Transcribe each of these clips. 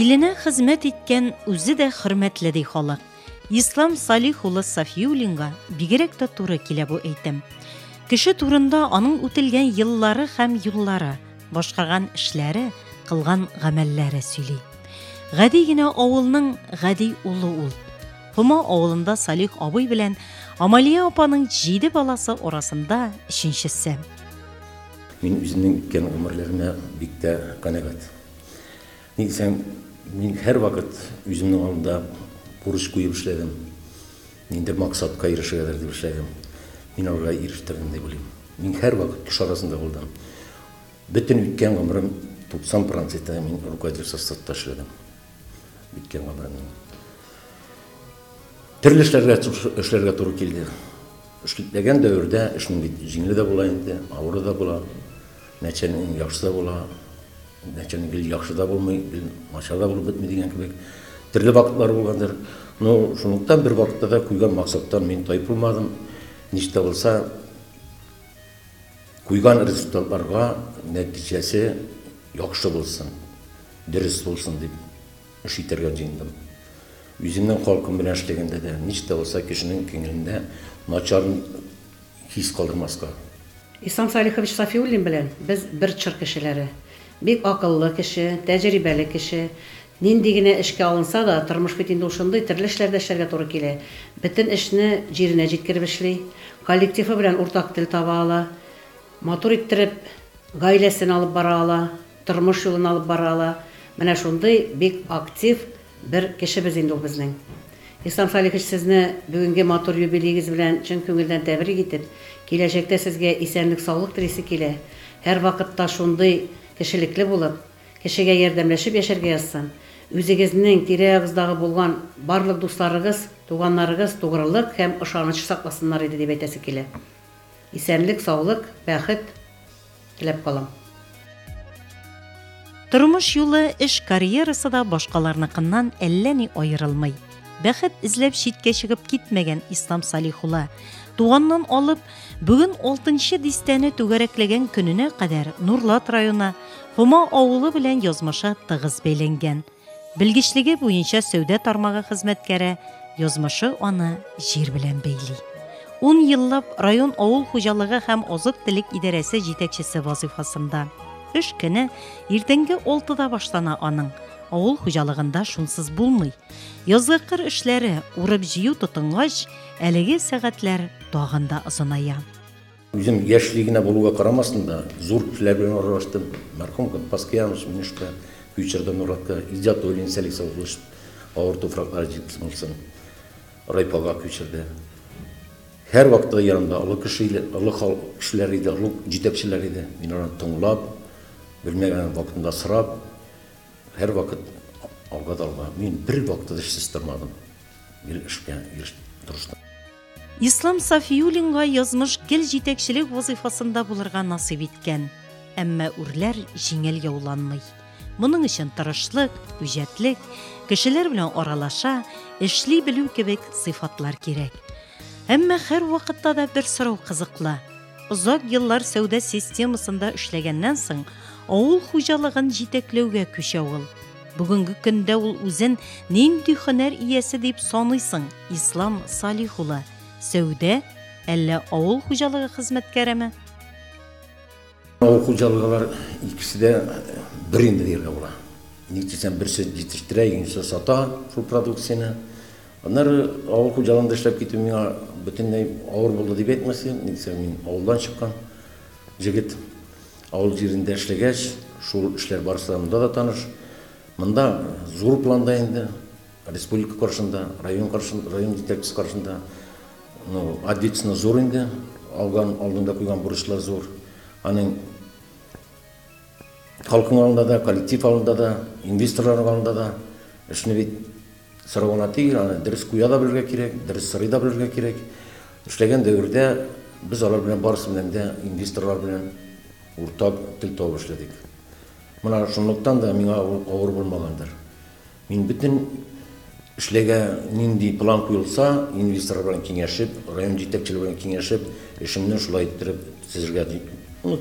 Иленә хезмәт иткән үзе дә хөрмәтле халык. Ислам Салих улы Сафиуллинга бигрәк тә туры килә бу әйтем. Кеше турында аның үтелгән еллары һәм юллары, башкарган эшләре, кылган гамәлләре сөйли. Гади генә авылның гади улы ул. Хума авылында Салих абый белән Амалия апаның 7 баласы арасында 3-нчесе. Мин үземнең үткән гомерләремә бик тә канәгать. Нигезән, мин һәр вакыт үземнең алдымда бурыч куеп эшләдем. Нинди максатка ирешергә дип эшләдем. Мин алга ирештем дип уйлыйм. Мин һәр вакыт кеш арасында булдым. Бөтен үткән гомерем 90% мин руководитель составта эшләдем. Үткән гомерем. Төрле эшләргә туры килде. Эшләгән дәвердә эшнең җиңеле дә була инде, авыры да була, начальник яхшы да була, начальник яхшы да булмый, начар да булып бетми дигән кебек. Төрле вакытлар булгандыр. Но шунлыктан бер вакытта да куйган максаттан мин тайып булмадым. Ничә булса, куйган результатларга нәтиҗәсе яхшы булсын, дөрес булсын дип эш итәргә җыендым. Үземнең халкым белән эшләгәндә дә ничә булса кешенең күңелендә начар хис калдырмаска. Ислам Салихович Сафиуллин белән без бер чыр кешеләре. Бик акыллы кеше, тәҗрибәле кеше. Нинди генә эшкә алынса да, тормыш бит инде шундый төрле эшләрдә эшләргә туры килә. Бөтен эшне җиренә җиткереп эшли, коллективы белән уртак тел таба ала, матур иттереп гаиләсен алып бара ала, тормыш юлын алып бара ала. Менә шундый бик актив бер кешебез инде ул безнең. Ислам Салихович, сезне бүгенге матур юбилейгез белән чын күңелдән тәбрик итеп, киләчәктә сезгә исәнлек, саулык телисе килә. Һәр вакытта шундый кешелекле булып, кешегә ярдәмләшеп яшәргә язсын. Үзегезнең тирә-ягыздагы булган барлык дусларыгыз, туганнарыгыз тугрылык һәм ышаныч сакласыннар иде дип әйтәсе килә. Исәнлек, саулык, бәхет теләп калам. Тормыш юлы, эш карьерасы да башкаларныкыннан әллә ни аерылмый. Бәхет эзләп читкә чыгып китмәгән Ислам Салих улы туганнан алып, бүген 6-нчы дистәне түгәрәкләгән көненә кадәр Нурлат районы Хума авылы белән язмышы тыгыз бәйләнгән. Белгечлеге буенча сәүдә тармагы хезмәткәре, язмышы аны җир белән бәйли. 10 еллап район авыл хуҗалыгы һәм азык-төлек идарәсе җитәкчесе вазифасында. Эш көне иртәнге 6-да башлана аның. Авыл хуҗалыгында шунсыз булмый. Язгы кыр эшләре урып җыю тотынгач, әлеге сәгатьләр тагын да озыная. Үзем яшьлегенә булуга карамасын да, зур кешеләр белән аралаштым. Мәрхүм Паскиянович, Минешка, Күчердә Нуратка, Изятуллин Салих Салихович, авыр туфраклар җитмәсен. Райпага Күчердә. Һәр вакытта янында олы кешеләр иде, олы җитәкчеләр иде. Мин аны тыңлап, белмәгән вакытында сорап, һәр вакыт алга далга. Мин бер вакытта эшсез тормадым. Бер эшкә тырыштым. Ислам Сафиуллинга язмыш гел җитәкчелек вазифасында булырга насыйп иткән. Әмма үрләр җиңел яуланмый. Моның өчен тырышлык, үҗәтлек, кешеләр белән аралаша, эшли белү кебек сыйфатлар кирәк. Әмма һәр вакытта да бер сорау кызыклы. Озак еллар сәүдә системасында эшләгәннән соң, авыл хуҗалыгын җитәкләүгә күчә ул. Бүгенге көндә ул үзен нинди һөнәр иясе дип саныйсың, Ислам Салих улы? Сәүдә әллә авыл хуҗалыгы хезмәткәреме? Авыл хуҗалыгылар икесе дә бер инде дигән була. Ничәсен берсе җитештерә, икенчесе сата шул продукцияне. Аннары авыл хуҗалыгында эшләп китү миңа бөтенләй авыр булды дип әйтмәсен. Ничә мин авылдан чыккан җегет. Авыл җирендә эшләгәч, шул эшләр барысында да таныш. Монда зур планда инде, республика каршында, район җитәкчесе каршында, ответственно зур инде, алдында куйган бурычлар зур. Аның халкың алдында да, коллектив алдында да, инвесторлар алдында да эшне бит сорауына тигез, аны дөрес куя да белергә кирәк, дөрес сорый да белергә кирәк. Эшләгән дәвердә без алар белән барысы белән дә инвесторлар белән уртак тел табып эшләдек. Менә шунлыктан да миңа авыр булмагандыр. Мин бөтен эшләгә нинди план куелса, инвесторлар белән киңәшеп, район җитәкчелеге белән киңәшеп, эшемне шулай иттереп төзергә,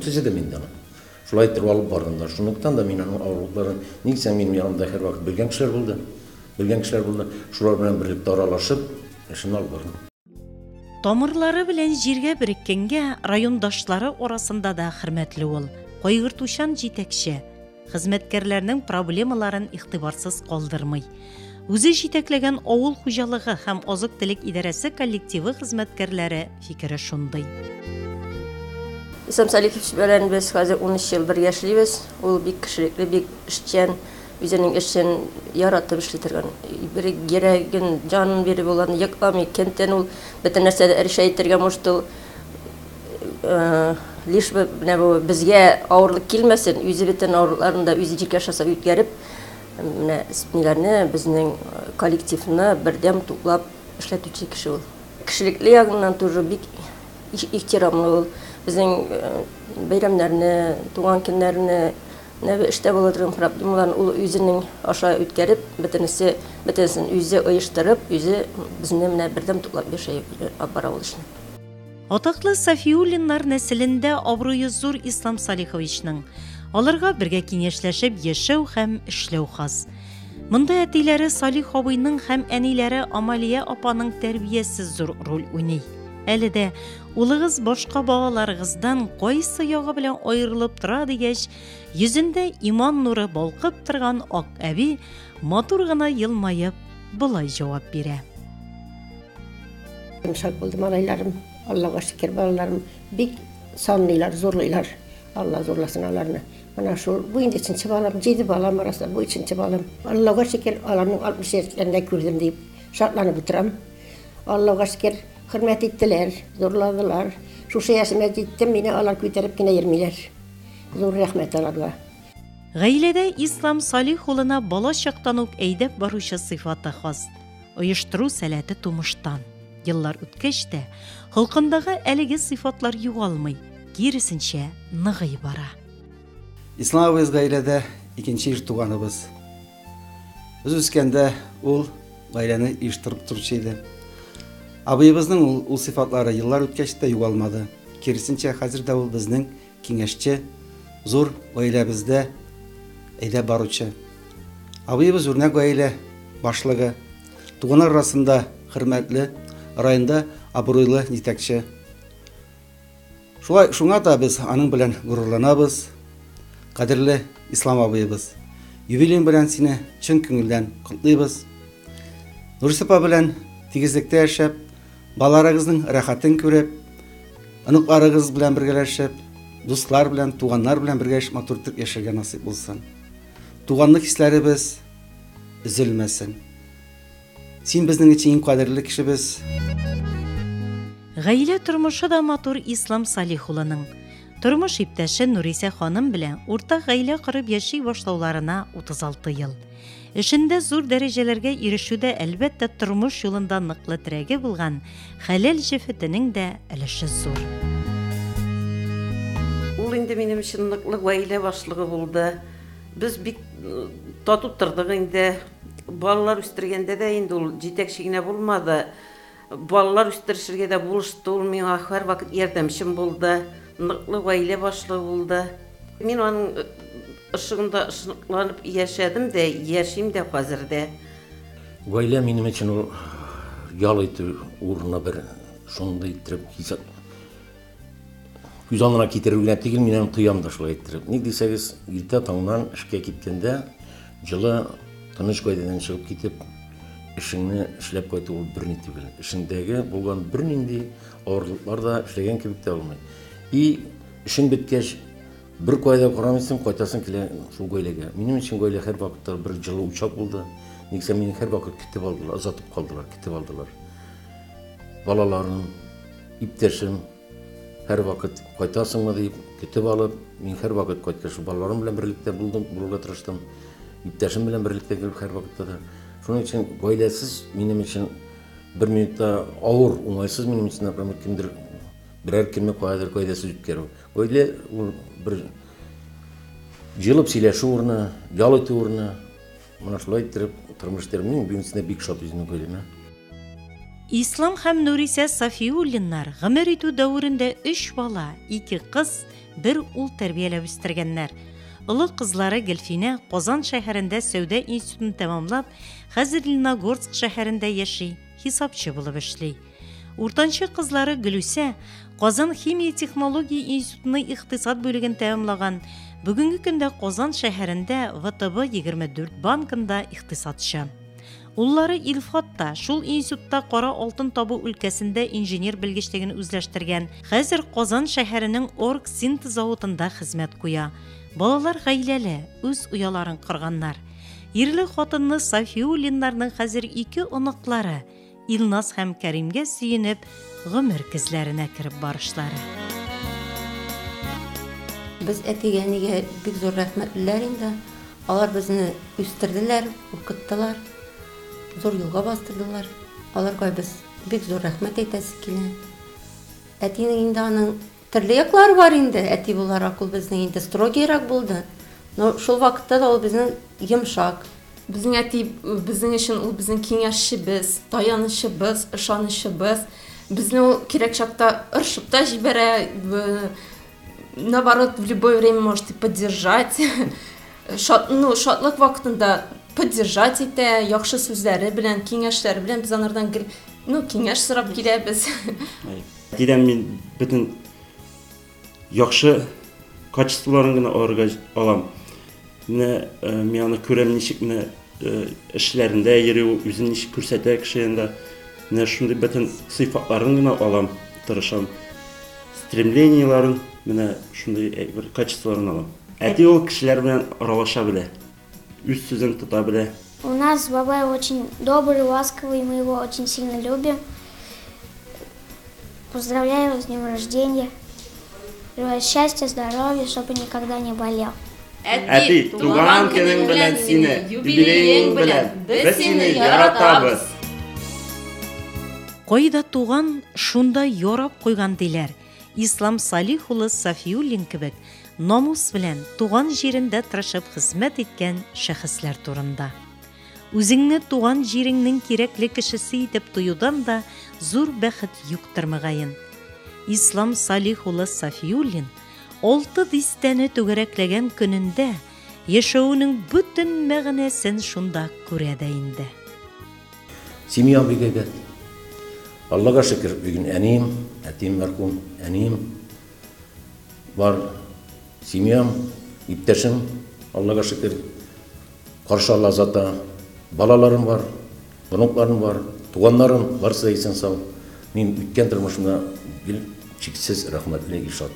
тизедем инде аны. Шулай итеп алып бардылар. Шундыктан да мин аның авырлыкларын нигезен минем янымда һәрвакыт белгән кешеләр булды. Шулар белән берлектә аралашып, эшне алып бардым. Тамырлары белән җиргә береккәнгә райондашлары арасында да хөрмәтле ул. Кайгыртучан җитәкче, хезмәткәрләрнең проблемаларын игътибарсыз калдырмый. Үзе җитәкләгән авыл хуҗалыгы һәм азык-төлек идарәсе коллективы хезмәткәрләре фикере шундый. Ислам Салихович белән без хәзер 13 ел бергә эшлибез. Ул бик кешелекле, бик эшчән, үзенең эшен яратып эшли торган. Бер герәген җанын биреп булган якламый, кенттән ул бөтен нәрсәдә эрешә итәргә мошты. Лишь бу безгә авырлык килмәсен, үзе бөтен авырлыкларын да үзе җиргә шаса үткәреп, менә исмиләрне безнең коллективны бердәм туплап эшләтүче кеше ул. Кешелекле ягыннан тоже бик ихтирамлы ул. Безнең бәйрәмнәрне, туган көннәрне, нәбе эштә була торган проблемаларны ул үзенең аша үткәреп, бөтенесен үзе оештырып, үзе безне менә бердәм туплап яшәп бара ул эшне. Атаклы Сафиуллиннар нәселендә абруе зур Ислам Салиховичның. Аларга бергә киңәшләшеп яшәү һәм эшләү хас. Монда әтиләре Салих абыйның һәм әниләре Амалия апаның тәрбиясе зур роль уйный. Әле дә улыгыз башка балаларыгыздан кайсы ягы белән аерылып тора дигәч, йөзендә иман нуры балкып торган ак әби матур гына елмаеп булай җавап бирә. Шат булды малайларым, Аллага шөкер, балаларым бик санлыйлар, зурлыйлар. Алла зурласын аларны. Менә шул бу инде 3нче балам, 7 балам арасында бу 3нче балам. Аллага шөкер, аларның 60 яшьләрендә күрдем дип шатланып утырам. Аллага шөкер, хөрмәт иттеләр, зурладылар. Шушы яшемә җиттем, мине алар күтәреп кенә йөрмиләр. Зур рәхмәт аларга. Гаиләдә Ислам Салих улына бала чактан ук әйдәп баручы сыйфаты хас. Оештыру сәләте тумыштан. Еллар үткәч тә холкындагы әлеге сыйфатлар югалмый, киресенчә ныгый бара. Ислам абыз гаиләдә икенче ир туганыбыз. Без үскәндә ул гаиләне оештырып торучы иде. Абыебызның ул сыйфатлары еллар үткәч тә югалмады. Киресенчә хәзер дә ул безнең киңәшче, зур гаиләбездә әйдәп баручы. Абыебыз үрнәк гаилә башлыгы, туганнар арасында хөрмәтле, районда абруйлы җитәкче. Шуңа да без аның белән горурланабыз. Кадерле Ислам абыебыз, юбилең белән сине чын күңелдән котлыйбыз. Нурсыпа белән тигезлектә яшәп, балаларыгызның рәхәтен күреп, оныкларыгыз белән бергәләшеп, дуслар белән, туганнар белән бергә матур итеп яшәргә насыйп булсын. Туганлык хисләребез өзелмәсен. Син безнең өчен иң кадерле кешебез. Гаилә тормышы да матур Ислам Салих улының. Тормыш иптәше Нуриса ханым белән уртак гаилә корып яши башлауларына 36 ел. Эшендә зур дәрәҗәләргә ирешүдә әлбәттә тормыш юлында ныклы терәге булган Хәләл җефетенең дә өлеше зур. Ул инде минем өчен ныклы гаилә башлыгы булды. Без бик татып тордык инде. Балалар үстергәндә дә инде ул җитәкче генә булмады. Балалар үстерешергә дә булышты. Ул миңа һәр вакыт ярдәмчем булды. Ныклы гаилә башлыгы булды. Мин аның ышыгында ышыкланып яшәдем дә, яшим дә хәзер дә. Гаилә минем өчен ул ял итү урынына бер шундый итеп күз алдына китерүгә түгел, минем тоям да шулай итеп. Ник дисәгез, иртә таңнан эшкә киткәндә җылы тыныч гаиләдән чыгып китеп, эшеңне эшләп кайту ул берни түгел. Эшеңдәге булган бернинди авырлыклар да эшләгән кебек тә булмый. И эшең беткәч бер кайда карамыйсың, кайтасың килә шул гаиләгә. Минем өчен гаилә һәр вакытта бер җылы учак булды. Никсә мине һәр вакыт китеп алдылар, озатып калдылар, китеп алдылар. Балаларым, иптәшем һәр вакыт кайтасыңмы дип китеп алып, мин һәр вакыт кайткач балаларым белән берлектә булырга тырыштым. Иптәшем белән берлектә килеп һәр вакытта да. Шуның өчен гаиләсез минем өчен бер минутта авыр, уңайсыз минем өчен, например, кимдер берәр көнне кайдасыз үткәрү. Гаилә ул бер җылып сөйләшү урыны, ял итү урыны. Менә шулай итеп тормыштарымның бигенчесендә бик шат үзенең гаиләмә. Ислам һәм Нуриса Сафиуллиннар гомер итү дәверендә 3 бала, 2 кыз, 1 ул тәрбияләп үстергәннәр. Олы кызлары Гөлфинә Казан шәһәрендә сәүдә институтын тәмамлап, хәзер Лениногорск шәһәрендә яши, хисапчы булып эшли. Уртанчы кызлары Гөлүсә Казан химия технология институтының икътисад бүлеген тәмамлаган. Бүгенге көндә Казан шәһәрендә ВТБ 24 банкында икътисадчы. Уллары Илфат та шул институтта Кара алтын табу өлкәсендә инженер белгечлеген үзләштергән. Хәзер Казан шәһәренең Орг синтез заводында хезмәт куя. Балалар гаиләле, үз уяларын кырганнар. Ирле хатынны Сафиуллиннарның хәзер 2 оныклары Илназ һәм Кәримгә сөенеп, гомер кизләренә кереп барышлары. Без әтигәнигә бик зур рәхмәтләр инде. Алар безне үстерделәр, укыттылар. Зур юлга бастырдылар. Аларга без бик зур рәхмәт әйтәсе килә. Әтинең инде аның төрле яклары бар инде. Әти буларак ул безнең инде строгийрак булды. Но шул вакытта да ул безнең йомшак. Безнең әти безнең өчен ул безнең киңәшчебез, таянычыбыз, ышанычыбыз. Безне ул кирәк чакта ыршып та җибәрә. Наоборот, в любое время может и поддержать. Шатлык вакытында поддержать итә, яхшы сүзләре белән, киңәшләре белән без анардан киңәш сорап киләбез. Әтидән мин бөтен яхшы качестволарын гына алам. Менә мин аны күрәм, ничек менә эшләрендә йөрү, үзен ничек күрсәтә кешегә. Менә шундый бөтен сыйфатларын гына алам, тырышам. Стремленияларын, менә шундый бер качестволарын алам. Әти ул кешеләр белән аралаша белә. Үз сүзен тота белә. У нас бабай очень добрый, ласковый, мы его очень сильно любим. Поздравляю его с днем рождения. Желаю счастья, здоровья, чтобы никогда не болел. Әти, туган көнең белән сине, юбилеең белән без сине яратабыз. Кайда туган, шунда ярап куйган диләр. Ислам Салих улы Сафиуллин кебек намус белән туган җирендә тырышып хезмәт иткән шәхесләр турында. Үзеңне туган җиреңнең кирәкле кешесе итеп тоюдан да зур бәхет юктыр мөгаен. Ислам Салих улы Сафиуллин 6 дистәне түгәрәкләгән көнендә яшәүнең бөтен мәгънәсен шунда күрә дә инде. Семья бигәгә. Аллага шөкер, бүген әнием, әтием мәрхүм, әнием бар. Семьям, иптәшем, Аллага шөкер, каршы Алла зата, балаларым бар, онукларым бар, туганнарым барсы исән сау. Мин үткән тормышымда чиксез рәхмәтле ишат.